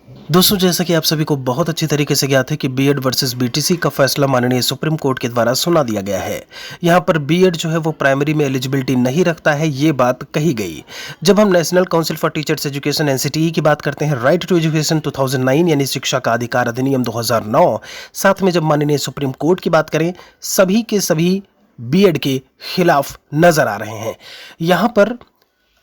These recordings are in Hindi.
दोस्तों, जैसा कि आप सभी को बहुत अच्छी तरीके से ज्ञात है कि बीएड वर्सेस बीटीसी का फैसला माननीय सुप्रीम कोर्ट के द्वारा सुना दिया गया है। यहाँ पर बीएड जो है वो प्राइमरी में एलिजिबिलिटी नहीं रखता है, ये बात कही गई। जब हम national council for teachers education NCTE की बात करते हैं, राइट टू एजुकेशन 2009 यानी शिक्षा का अधिकार अधिनियम 2009, साथ में जब माननीय सुप्रीम कोर्ट की बात करें, सभी के सभी बीएड के खिलाफ नजर आ रहे हैं। यहाँ पर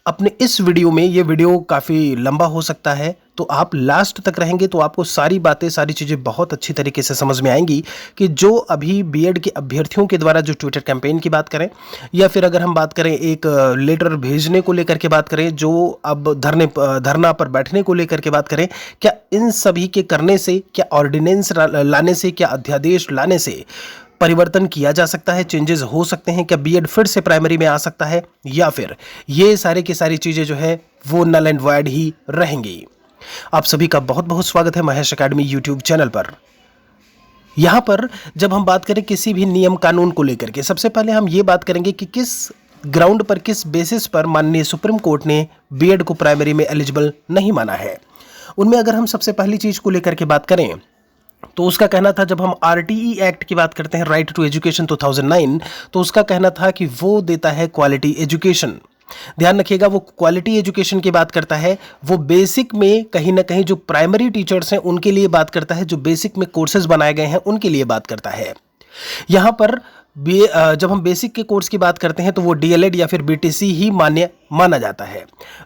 अपने इस वीडियो में, ये वीडियो काफ़ी लंबा हो सकता है, तो आप लास्ट तक रहेंगे तो आपको सारी बातें, सारी चीज़ें बहुत अच्छी तरीके से समझ में आएंगी कि जो अभी बीएड के अभ्यर्थियों के द्वारा जो ट्विटर कैंपेन की बात करें, या फिर अगर हम बात करें एक लेटर भेजने को लेकर के बात करें, जो अब धरना पर बैठने को लेकर के बात करें, क्या इन सभी के करने से, क्या ऑर्डिनेंस लाने से, क्या अध्यादेश लाने से परिवर्तन किया जा सकता है, चेंजेस हो सकते हैं, क्या बीएड फिर से प्राइमरी में आ सकता है, या फिर ये सारी की सारी चीज़ें जो है वो नल एंड वॉइड ही रहेंगी। आप सभी का बहुत बहुत स्वागत है महेश एकेडमी यूट्यूब चैनल पर। यहां पर जब हम बात करें किसी भी नियम कानून को लेकर के, सबसे पहले हम ये बात करेंगे कि किस ग्राउंड पर, किस बेसिस पर माननीय सुप्रीम कोर्ट ने बीएड को प्राइमरी में एलिजिबल नहीं माना है। उनमें अगर हम सबसे पहली चीज को लेकर के बात करें तो उसका कहना था, जब हम आरटीई एक्ट की बात करते हैं, राइट टू एजुकेशन 2009, तो उसका कहना था कि वो देता है क्वालिटी एजुकेशन। ध्यान रखिएगा, वो क्वालिटी एजुकेशन की बात करता है, वो बेसिक में कहीं ना कहीं जो प्राइमरी टीचर्स हैं उनके लिए बात करता है, जो बेसिक में कोर्सेज बनाए गए हैं उनके लिए बात करता है। यहां पर जब हम बेसिक के कोर्स की बात करते हैं तो वो डीएलएड या फिर बीटीसी ही मान्य माना जाता है।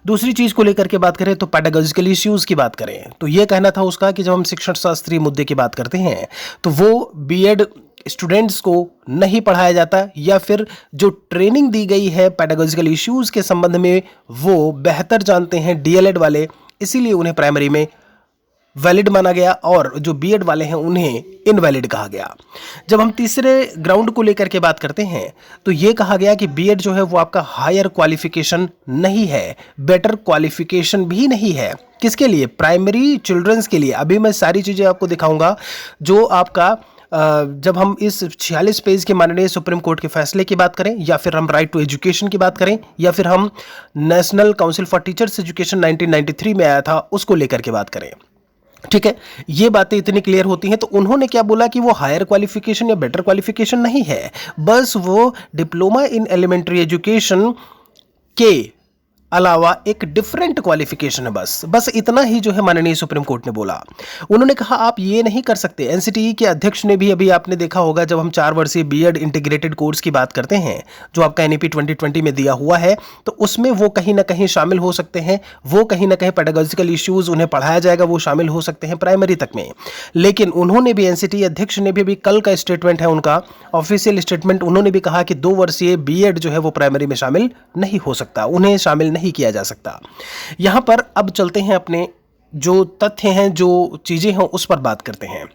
दूसरी चीज को लेकर के बात करें तो पेडागोजिकल इश्यूज की बात करें तो ये कहना था उसका कि जब हम शिक्षण शास्त्रीय मुद्दे की बात करते हैं तो वो बीएड स्टूडेंट्स को नहीं पढ़ाया जाता, या फिर जो ट्रेनिंग दी गई है पेडागोजिकल इश्यूज के संबंध में वो बेहतर जानते हैं डीएलएड वाले, इसीलिए उन्हें प्राइमरी में वैलिड माना गया और जो बीएड वाले हैं उन्हें इनवैलिड कहा गया। जब हम तीसरे ग्राउंड को लेकर के बात करते हैं तो यह कहा गया कि बीएड जो है वो आपका हायर क्वालिफिकेशन नहीं है, बेटर क्वालिफिकेशन भी नहीं है। किसके लिए? प्राइमरी चिल्ड्रंस के लिए। अभी मैं सारी चीज़ें आपको दिखाऊंगा जो आपका जब हम इस 46 पेज के माननीय सुप्रीम कोर्ट के फैसले की बात करें, या फिर हम राइट टू एजुकेशन की बात करें, या फिर हम national council for teachers education 1993 में आया था उसको लेकर के बात करें, ठीक है, ये बातें इतनी क्लियर होती हैं। तो उन्होंने क्या बोला कि वो हायर क्वालिफिकेशन या बेटर क्वालिफिकेशन नहीं है, बस वो डिप्लोमा इन एलिमेंट्री एजुकेशन के अलावा एक डिफरेंट क्वालिफिकेशन है। बस इतना ही जो है माननीय सुप्रीम कोर्ट ने बोला। उन्होंने कहा आप ये नहीं कर सकते। एनसीटीई के अध्यक्ष ने भी, अभी आपने देखा होगा, जब हम 4 वर्षीय बीएड इंटीग्रेटेड कोर्स की बात करते हैं जो आपका एनईपी 2020 में दिया हुआ है, तो उसमें वो कहीं ना कहीं शामिल हो सकते हैं, वो कहीं ना कहीं पेडागोजिकल इश्यूज उन्हें पढ़ाया जाएगा, वो शामिल हो सकते हैं प्राइमरी तक में। लेकिन उन्होंने भी, एनसीटीई अध्यक्ष ने भी, अभी कल का स्टेटमेंट है उनका ऑफिशियल स्टेटमेंट, उन्होंने भी कहा कि 2 वर्षीय बीएड जो है वो प्राइमरी में शामिल नहीं हो सकता, उन्हें शामिल नहीं किया जा सकता। यहां पर अब चलते हैं, अपने जो तथ्य हैं, जो चीजें हैं उस पर बात करते हैं।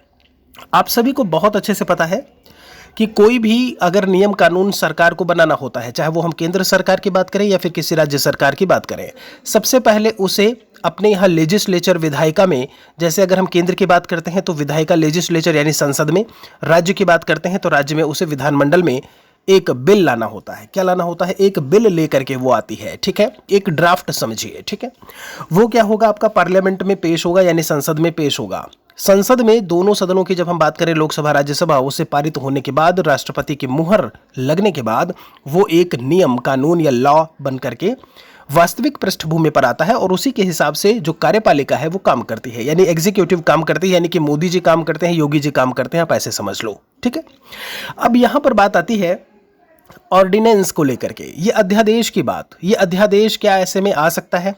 आप सभी को बहुत अच्छे से पता है कि कोई भी अगर नियम कानून सरकार को बनाना होता है, चाहे वो हम केंद्र सरकार की बात करें या फिर किसी राज्य सरकार की बात करें, सबसे पहले उसे अपने यहाँ लेजिस्लेचर, विधायिका में, जैसे अगर हम केंद्र की बात करते हैं तो विधायिका लेजिस्लेचर यानी संसद में, राज्य की बात करते हैं तो राज्य में उसे विधानमंडल में एक बिल लाना होता है। क्या लाना होता है? एक बिल लेकर के वो आती है, ठीक है, एक ड्राफ्ट समझिए, ठीक है। वो क्या होगा, आपका पार्लियामेंट में पेश होगा, यानी संसद में पेश होगा। संसद में दोनों सदनों की जब हम बात करें, लोकसभा राज्यसभा, उससे पारित होने के बाद, राष्ट्रपति की मुहर लगने के बाद, वो एक नियम कानून या लॉ बन करके वास्तविक पृष्ठभूमि पर आता है और उसी के हिसाब से जो कार्यपालिका है वो काम करती है, यानी एग्जीक्यूटिव काम करती है, यानी कि मोदी जी काम करते हैं, योगी जी काम करते हैं, आप ऐसे समझ लो, ठीक है। अब यहां पर बात आती है ऑर्डिनेंस को लेकर के, ये अध्यादेश की बात। ये अध्यादेश क्या ऐसे में आ सकता है?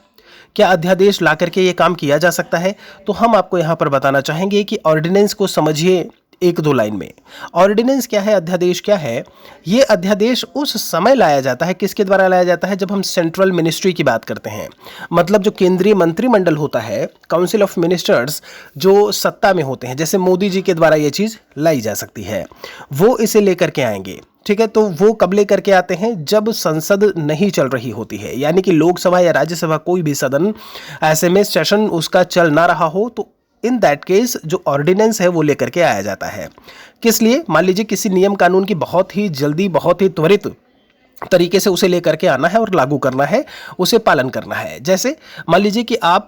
क्या अध्यादेश ला करके ये काम किया जा सकता है? तो हम आपको यहां पर बताना चाहेंगे कि ऑर्डिनेंस को समझिए 1-2 लाइन में। ऑर्डिनेंस क्या है, अध्यादेश क्या है? ये अध्यादेश उस समय लाया जाता है, किसके द्वारा लाया जाता है? जब हम सेंट्रल मिनिस्ट्री की बात करते हैं, मतलब जो केंद्रीय मंत्रिमंडल होता है, काउंसिल ऑफ मिनिस्टर्स, जो सत्ता में होते हैं, जैसे मोदी जी के द्वारा ये चीज़ लाई जा सकती है, वो इसे लेकर के आएंगे, ठीक है। तो वो कब लेकर के आते हैं? जब संसद नहीं चल रही होती है, यानी कि लोकसभा या राज्यसभा, कोई भी सदन ऐसे में सेशन उसका चल ना रहा हो, तो इन दैट केस जो ऑर्डिनेंस है वो लेकर के आया जाता है। किस लिए? मान लीजिए किसी नियम कानून की बहुत ही जल्दी, बहुत ही त्वरित तरीके से उसे लेकर के आना है और लागू करना है, उसे पालन करना है। जैसे मान लीजिए कि आप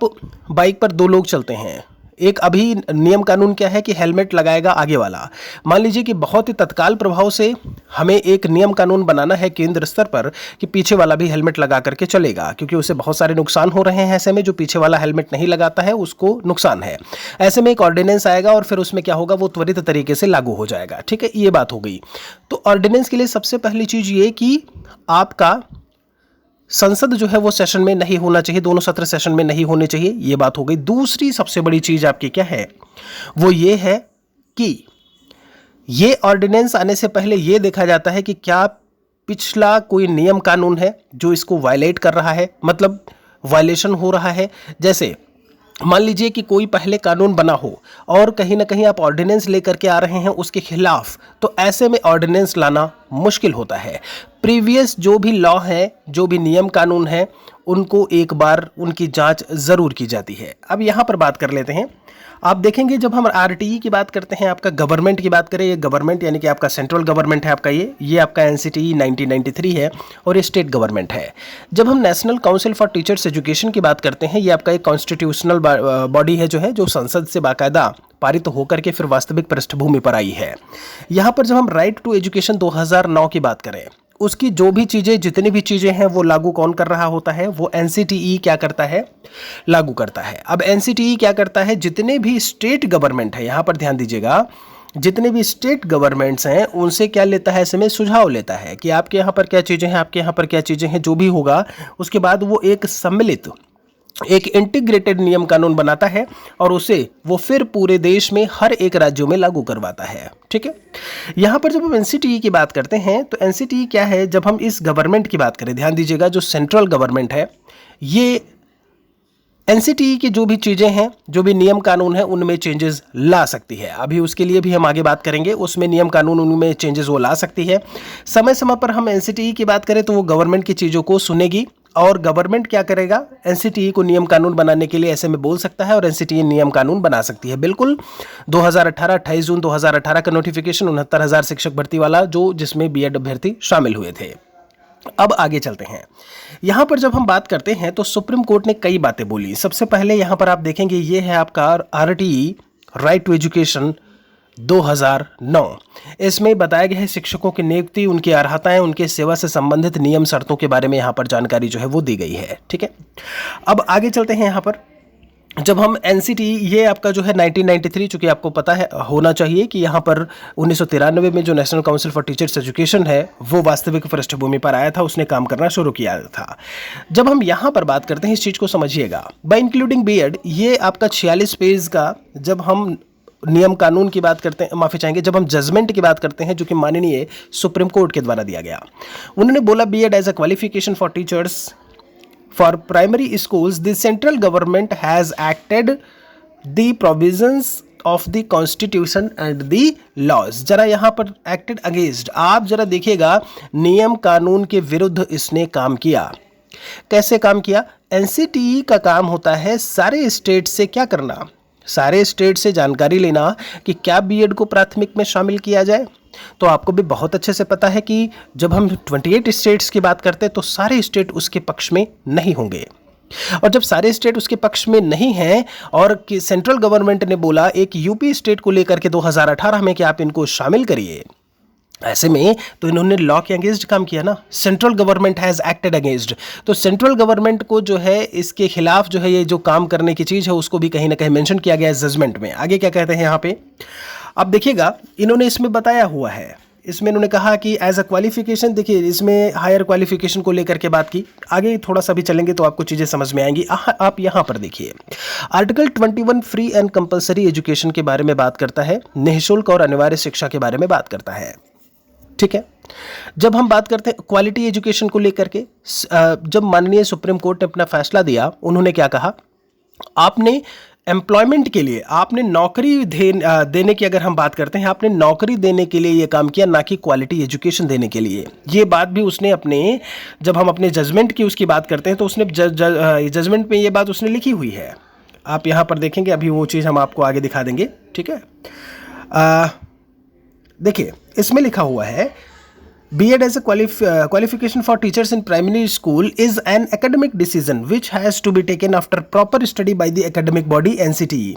बाइक पर 2 लोग चलते हैं, एक अभी नियम कानून क्या है कि हेलमेट लगाएगा आगे वाला। मान लीजिए कि बहुत ही तत्काल प्रभाव से हमें एक नियम कानून बनाना है केंद्र स्तर पर कि पीछे वाला भी हेलमेट लगा करके चलेगा, क्योंकि उसे बहुत सारे नुकसान हो रहे हैं। ऐसे में जो पीछे वाला हेलमेट नहीं लगाता है उसको नुकसान है। ऐसे में एक ऑर्डिनेंस आएगा और फिर उसमें क्या होगा, वो त्वरित तरीके से लागू हो जाएगा। ठीक है, ये बात हो गई। तो ऑर्डिनेंस के लिए सबसे पहली चीज ये कि आपका संसद जो है वो सेशन में नहीं होना चाहिए, दोनों सत्र सेशन में नहीं होने चाहिए, ये बात हो गई। दूसरी सबसे बड़ी चीज आपकी क्या है, वो ये है कि ये ऑर्डिनेंस आने से पहले ये देखा जाता है कि क्या पिछला कोई नियम कानून है जो इसको वायलेट कर रहा है, मतलब वायलेशन हो रहा है। जैसे मान लीजिए कि कोई पहले कानून बना हो और कहीं ना कहीं आप ऑर्डिनेंस लेकर के आ रहे हैं उसके खिलाफ, तो ऐसे में ऑर्डिनेंस लाना मुश्किल होता है। प्रीवियस जो भी लॉ है, जो भी नियम कानून है, उनको एक बार उनकी जांच जरूर की जाती है। अब यहाँ पर बात कर लेते हैं। आप देखेंगे जब हम आरटीई की बात करते हैं, आपका गवर्नमेंट की बात करें, ये गवर्नमेंट यानी कि आपका सेंट्रल गवर्नमेंट है आपका, ये आपका एनसीटीई 1993 है और ये स्टेट गवर्नमेंट है। जब हम national council for teachers education की बात करते हैं, ये आपका एक कॉन्स्टिट्यूशनल बॉडी है जो संसद से बाकायदा पारित होकर के फिर वास्तविक पृष्ठभूमि पर आई है। यहाँ पर जब हम राइट टू एजुकेशन 2009 की बात करें, उसकी जो भी चीज़ें, जितनी भी चीज़ें हैं वो लागू कौन कर रहा होता है, वो एनसीटीई क्या करता है, लागू करता है। अब एनसीटीई क्या करता है, जितने भी स्टेट गवर्नमेंट है, यहाँ पर ध्यान दीजिएगा, जितने भी स्टेट गवर्नमेंट्स हैं उनसे क्या लेता है, ऐसे में सुझाव लेता है कि आपके यहाँ पर क्या चीज़ें हैं, आपके यहाँ पर क्या चीज़ें हैं, जो भी होगा उसके बाद वो एक सम्मिलित, एक इंटीग्रेटेड नियम कानून बनाता है और उसे वो फिर पूरे देश में हर एक राज्यों में लागू करवाता है। ठीक है, यहाँ पर जब हम एनसीटीई की बात करते हैं तो एनसीटीई क्या है, जब हम इस गवर्नमेंट की बात करें, ध्यान दीजिएगा, जो सेंट्रल गवर्नमेंट है, ये एनसीटीई की जो भी चीज़ें हैं, जो भी नियम कानून है, उनमें चेंजेस ला सकती है। अभी उसके लिए भी हम आगे बात करेंगे, उसमें नियम कानून उनमें चेंजेस वो ला सकती है। समय समय पर हम एनसीटीई की बात करें तो वो गवर्नमेंट की चीज़ों को सुनेगी और गवर्नमेंट क्या करेगा, एनसीटीई को नियम कानून बनाने के लिए ऐसे में बोल सकता है और एनसीटीई नियम कानून बना सकती है। बिल्कुल 2018 28 जून 2018 का नोटिफिकेशन 69,000 शिक्षक भर्ती वाला, जो जिसमें बीएड अभ्यर्थी शामिल हुए थे। अब आगे चलते हैं। यहाँ पर जब हम बात करते हैं तो सुप्रीम कोर्ट ने कई बातें बोली। सबसे पहले यहाँ पर आप देखेंगे, ये है आपका आरटीई राइट टू एजुकेशन 2009। इसमें बताया गया है शिक्षकों की नियुक्ति, उनकी अर्हताएं, उनके सेवा से संबंधित नियम शर्तों के बारे में यहाँ पर जानकारी जो है वो दी गई है। ठीक है, अब आगे चलते हैं। यहाँ पर जब हम एनसीटीई, ये आपका जो है 1993, चूंकि आपको पता है होना चाहिए कि यहाँ पर 1993 में जो national council for teachers education है वो वास्तविक पृष्ठभूमि पर आया था, उसने काम करना शुरू किया था। जब हम यहाँ पर बात करते हैं, इस चीज़ को समझिएगा, बाय इंक्लूडिंग बीएड, ये आपका 46 पेज का, जब हम नियम कानून की बात करते हैं, माफी चाहेंगे, जब हम जजमेंट की बात करते हैं जो कि माननीय सुप्रीम कोर्ट के द्वारा दिया गया, उन्होंने बोला B Ed as a qualification for teachers for primary schools, the central government has acted the provisions of the constitution and the laws। जरा यहाँ पर acted against, आप जरा देखिएगा, नियम कानून के विरुद्ध इसने काम किया। कैसे काम किया? एनसीटीई का काम होता है सारे स्टेट से क्या करना, सारे स्टेट से जानकारी लेना कि क्या बीएड को प्राथमिक में शामिल किया जाए। तो आपको भी बहुत अच्छे से पता है कि जब हम 28 स्टेट्स की बात करते हैं तो सारे स्टेट उसके पक्ष में नहीं होंगे, और जब सारे स्टेट उसके पक्ष में नहीं हैं और कि सेंट्रल गवर्नमेंट ने बोला एक यूपी स्टेट को लेकर के 2018 में कि आप इनको शामिल करिए, ऐसे में तो इन्होंने लॉ के अगेंस्ट काम किया ना। Central government has acted against, तो सेंट्रल गवर्नमेंट को जो है इसके खिलाफ जो है ये जो काम करने की चीज़ है उसको भी कहीं ना कहीं मेंशन किया गया है जजमेंट में। आगे क्या कहते हैं यहाँ पे, अब देखिएगा, इन्होंने इसमें बताया हुआ है, इसमें इन्होंने कहा कि एज अ क्वालिफिकेशन, देखिए इसमें हायर क्वालिफिकेशन को लेकर के बात की। आगे थोड़ा सा भी चलेंगे तो आपको चीज़ें समझ में आएंगी। आप यहाँ पर देखिए, article 21 free and compulsory education के बारे में बात करता है, निःशुल्क और अनिवार्य शिक्षा के बारे में बात करता है। ठीक है, जब हम बात करते हैं क्वालिटी एजुकेशन को लेकर के, जब माननीय सुप्रीम कोर्ट ने अपना फैसला दिया, उन्होंने क्या कहा, आपने एम्प्लॉयमेंट के लिए, आपने नौकरी देने की अगर हम बात करते हैं, आपने नौकरी देने के लिए ये काम किया, ना कि क्वालिटी एजुकेशन देने के लिए। ये बात भी उसने अपने, जब हम अपने जजमेंट की उसकी बात करते हैं तो उसने जजमेंट में ये बात उसने लिखी हुई है। आप यहाँ पर देखेंगे, अभी वो चीज़ हम आपको आगे दिखा देंगे। ठीक है, देखिए इसमें लिखा हुआ है B.Ed as a qualification for teachers in primary school is an academic decision which has to be taken after proper study by the academic body NCTE।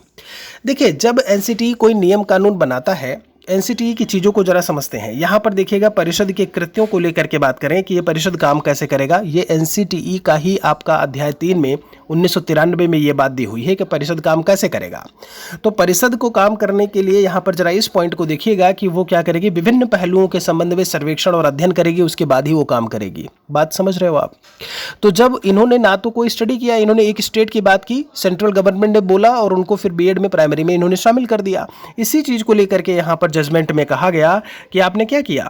देखिए, जब NCTE कोई नियम कानून बनाता है, NCTE की चीज़ों को जरा समझते हैं। यहाँ पर देखिएगा, परिषद के कृत्यों को लेकर के बात करें कि ये परिषद काम कैसे करेगा। ये NCTE का ही आपका अध्याय 3 में 1993 में ये बात दी हुई है कि परिषद काम कैसे करेगा। तो परिषद को काम करने के लिए यहाँ पर जरा इस पॉइंट को देखिएगा कि वो क्या करेगी, विभिन्न पहलुओं के संबंध में सर्वेक्षण और अध्ययन करेगी, उसके बाद ही वो काम करेगी। बात समझ रहे हो आप? तो जब इन्होंने ना तो कोई स्टडी किया, इन्होंने एक स्टेट की बात की, सेंट्रल गवर्नमेंट ने बोला और उनको फिर B.Ed में प्राइमरी में इन्होंने शामिल कर दिया। इसी चीज़ को लेकर के यहाँ पर जजमेंट में कहा गया कि आपने क्या किया।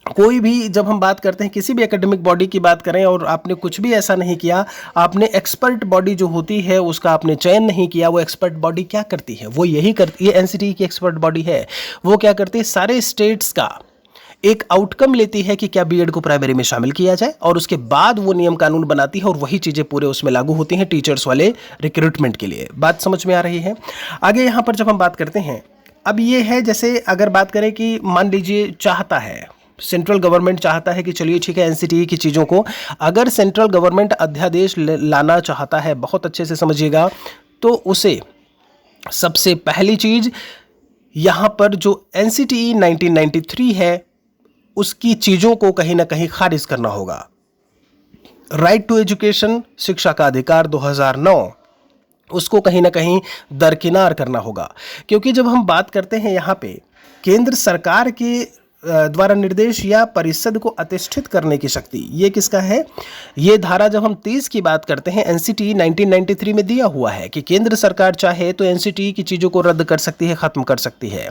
कोई भी, जब हम बात करते हैं किसी भी एकेडमिक बॉडी की बात करें और आपने कुछ भी ऐसा नहीं किया, आपने एक्सपर्ट बॉडी जो होती है उसका आपने चयन नहीं किया। वो एक्सपर्ट बॉडी क्या करती है, वो यही करती है, NCTE की एक्सपर्ट बॉडी है, वो क्या करती है, सारे स्टेट्स का एक आउटकम लेती है कि क्या B.Ed को प्राइमरी में शामिल किया जाए, और उसके बाद वो नियम कानून बनाती है और वही चीज़ें पूरे उसमें लागू होती हैं टीचर्स वाले रिक्रूटमेंट के लिए। बात समझ में आ रही है? आगे यहाँ पर जब हम बात करते हैं, अब ये है, जैसे अगर बात करें कि मान लीजिए चाहता है सेंट्रल गवर्नमेंट, चाहता है कि चलिए ठीक है NCTE की चीज़ों को अगर सेंट्रल गवर्नमेंट अध्यादेश लाना चाहता है, बहुत अच्छे से समझिएगा, तो उसे सबसे पहली चीज़ यहाँ पर जो NCTE 1993 है उसकी चीज़ों को कहीं ना कहीं खारिज करना होगा। राइट टू एजुकेशन, शिक्षा का अधिकार 2009, उसको कहीं ना कहीं दरकिनार करना होगा। क्योंकि जब हम बात करते हैं यहाँ पे केंद्र सरकार के द्वारा निर्देश या परिषद को अधिष्ठित करने की शक्ति, ये किसका है? ये धारा जब हम 30 की बात करते हैं, NCTE 1993 में दिया हुआ है कि केंद्र सरकार चाहे तो NCTE की चीज़ों को रद्द कर सकती है, ख़त्म कर सकती है।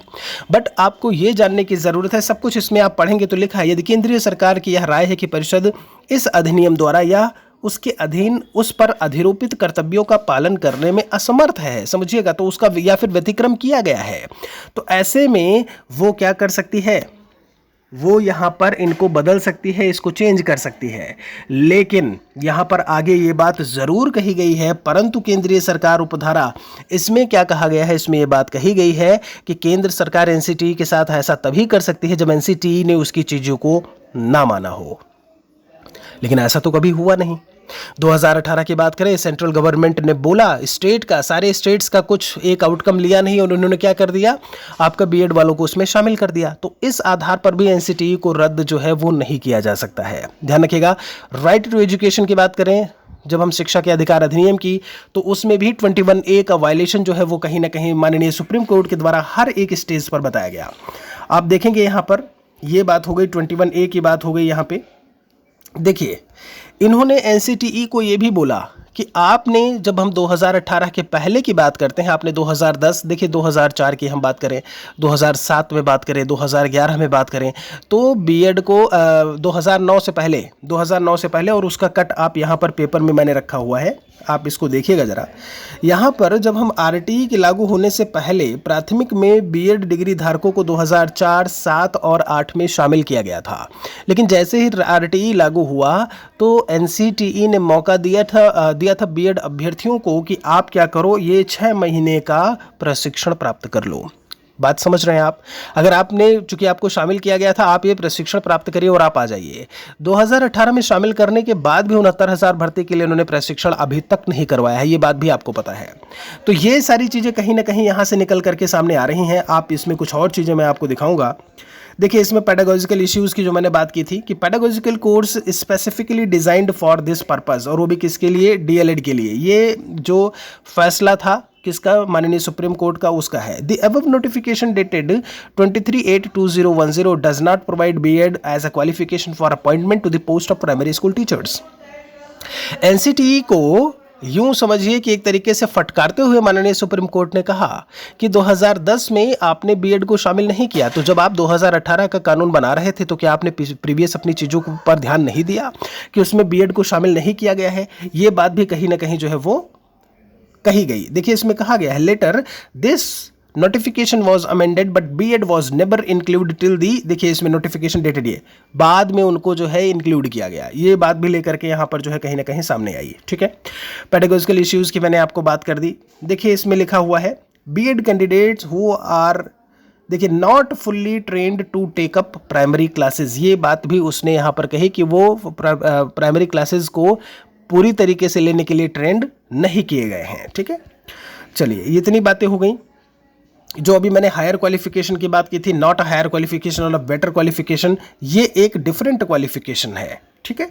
बट आपको ये जानने की ज़रूरत है, सब कुछ इसमें आप पढ़ेंगे तो लिखा है, यदि केंद्रीय सरकार की यह राय है कि परिषद इस अधिनियम द्वारा या उसके अधीन उस पर अधिरोपित कर्तव्यों का पालन करने में असमर्थ है, समझिएगा, तो उसका या फिर व्यतिक्रम किया गया है, तो ऐसे में वो क्या कर सकती है, वो यहाँ पर इनको बदल सकती है, इसको चेंज कर सकती है। लेकिन यहाँ पर आगे ये बात ज़रूर कही गई है, परंतु केंद्रीय सरकार उपधारा, इसमें क्या कहा गया है, इसमें ये बात कही गई है कि केंद्र सरकार NCTE के साथ ऐसा तभी कर सकती है जब NCTE ने उसकी चीज़ों को ना माना हो। लेकिन ऐसा तो कभी हुआ नहीं। 2018 की बात करें, सेंट्रल गवर्नमेंट ने बोला, स्टेट का, सारे स्टेट्स का कुछ एक आउटकम लिया नहीं और उन्होंने क्या कर दिया, आपका B.Ed वालों को उसमें शामिल कर दिया। तो इस आधार पर भी NCTE को रद्द जो है वो नहीं किया जा सकता है। ध्यान रखिएगा। राइट टू एजुकेशन की बात करें, जब हम शिक्षा के अधिकार अधिनियम की, तो उसमें भी 21A का वायलेशन जो है वो कहीं ना कहीं माननीय सुप्रीम कोर्ट के द्वारा हर एक स्टेज पर बताया गया। आप देखेंगे यहाँ पर ये बात हो गई, 21A की बात हो गई। यहाँ पे देखिए, इन्होंने NCTE को ये भी बोला कि आपने, जब हम 2018 के पहले की बात करते हैं, आपने 2010, देखिए 2004 की हम बात करें, 2007 में बात करें, 2011 में बात करें, तो B.Ed को 2009 से पहले, और उसका कट आप यहाँ पर पेपर में मैंने रखा हुआ है, आप इसको देखिएगा ज़रा। यहाँ पर जब हम RTE के लागू होने से पहले प्राथमिक में B.Ed डिग्री धारकों को 2004, 7 और 8 में शामिल किया गया था। लेकिन जैसे ही RTE लागू हुआ तो NCTE ने मौका दिया था B.Ed अभ्यर्थियों को कि आप क्या करो, ये 6 महीने का प्रशिक्षण प्राप्त कर लो। बात समझ रहे हैं आप? अगर आपने, चूंकि आपको शामिल किया गया था, आप ये प्रशिक्षण प्राप्त करिए और आप आ जाइए। 2018 में शामिल करने के बाद भी 69,000 भर्ती के लिए उन्होंने प्रशिक्षण अभी तक नहीं करवाया है, ये बात भी आपको पता है। तो ये सारी चीज़ें कहीं ना कहीं यहाँ से निकल करके सामने आ रही हैं। आप इसमें कुछ और चीज़ें मैं आपको दिखाऊंगा। देखिए, इसमें पेडागोजिकल इश्यूज़ की जो मैंने बात की थी कि pedagogical course specifically designed for this purpose, और वो भी किसके लिए, DLED के लिए। ये जो फैसला था किसका, माननीय सुप्रीम कोर्ट का, उसका है। The above notification dated 23/8/2010 does not provide B.Ed as a qualification for appointment to the post of primary school teachers. NCTE को यूं समझिए कि एक तरीके से फटकारते हुए माननीय सुप्रीम कोर्ट ने कहा कि 2010 में आपने B.Ed को शामिल नहीं किया, तो जब आप 2018 का कानून बना रहे थे तो क्या आपने प्रीवियस अपनी चीज़ों पर ध्यान नहीं दिया कि उसमें B.Ed को शामिल नहीं किया गया है। ये बात भी कहीं ना कहीं जो है वो कही गई। देखिए, इसमें कहा गया है, letter this notification was amended but B.Ed was never include till the, देखिए इसमें नोटिफिकेशन डेटेड, ये बाद में उनको जो है इंक्लूड किया गया। ये बात भी लेकर के यहाँ पर जो है कहीं ना कहीं सामने आई। ठीक है, पेडागोजिकल इश्यूज़ की मैंने आपको बात कर दी। देखिए, इसमें लिखा हुआ है B.Ed कैंडिडेट्स हु आर देखिए, not fully trained to take up primary classes, ये बात भी उसने यहाँ पर कही कि वो प्राइमरी क्लासेस को पूरी तरीके से लेने के लिए ट्रेंड नहीं किए गए हैं। ठीक है, चलिए ये इतनी बातें हो गई। जो अभी मैंने हायर क्वालिफिकेशन की बात की थी, नॉट अ हायर क्वालिफिकेशन और अ बेटर क्वालिफिकेशन, ये एक डिफरेंट क्वालिफिकेशन है। ठीक है,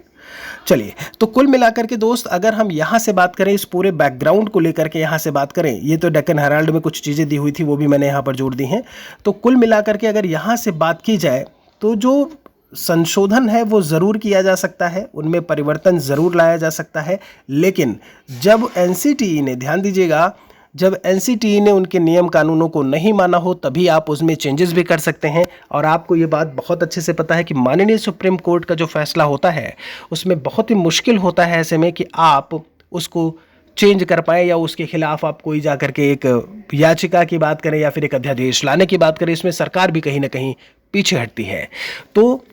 चलिए तो कुल मिलाकर के दोस्त, अगर हम यहाँ से बात करें, इस पूरे बैकग्राउंड को लेकर के यहाँ से बात करें, ये तो डेक्कन हेराल्ड में कुछ चीज़ें दी हुई थी, वो भी मैंने यहाँ पर जोड़ दी हैं। तो कुल मिलाकर के अगर यहाँ से बात की जाए तो जो संशोधन है वो ज़रूर किया जा सकता है, उनमें परिवर्तन ज़रूर लाया जा सकता है, लेकिन जब एनसीटीई ने, ध्यान दीजिएगा, जब एनसीटीई ने उनके नियम कानूनों को नहीं माना हो तभी आप उसमें चेंजेस भी कर सकते हैं। और आपको ये बात बहुत अच्छे से पता है कि माननीय सुप्रीम कोर्ट का जो फैसला होता है उसमें बहुत ही मुश्किल होता है ऐसे में कि आप उसको चेंज कर पाए या उसके खिलाफ आप कोई जा करके एक याचिका की बात करें या फिर एक अध्यादेश लाने की बात करें, इसमें सरकार भी कहीं ना कहीं पीछे हटती है। तो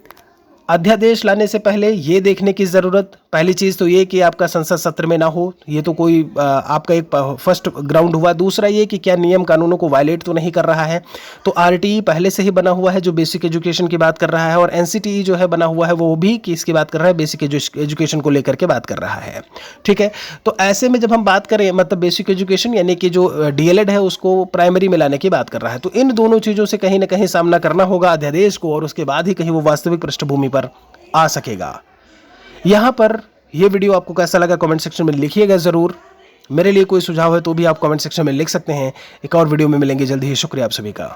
अध्यादेश लाने से पहले ये देखने की ज़रूरत, पहली चीज़ तो ये कि आपका संसद सत्र में ना हो, ये तो कोई आपका एक फर्स्ट ग्राउंड हुआ। दूसरा ये कि क्या नियम कानूनों को वायलेट तो नहीं कर रहा है। तो आरटीई पहले से ही बना हुआ है जो बेसिक एजुकेशन की बात कर रहा है, और एनसीटीई जो है बना हुआ है वो भी किसकी बात कर रहा है, बेसिक एजुकेशन को लेकर के बात कर रहा है। ठीक है, तो ऐसे में जब हम बात करें, मतलब बेसिक एजुकेशन यानी कि जो डीएलएड है उसको प्राइमरी में लाने की बात कर रहा है, तो इन दोनों चीज़ों से कहीं ना कहीं सामना करना होगा अध्यादेश को, और उसके बाद ही कहीं वो वास्तविक पृष्ठभूमि पर आ सकेगा। यहां पर यह वीडियो आपको कैसा लगा कमेंट सेक्शन में लिखिएगा ज़रूर। मेरे लिए कोई सुझाव है तो भी आप कमेंट सेक्शन में लिख सकते हैं। एक और वीडियो में मिलेंगे जल्दी ही। शुक्रिया आप सभी का।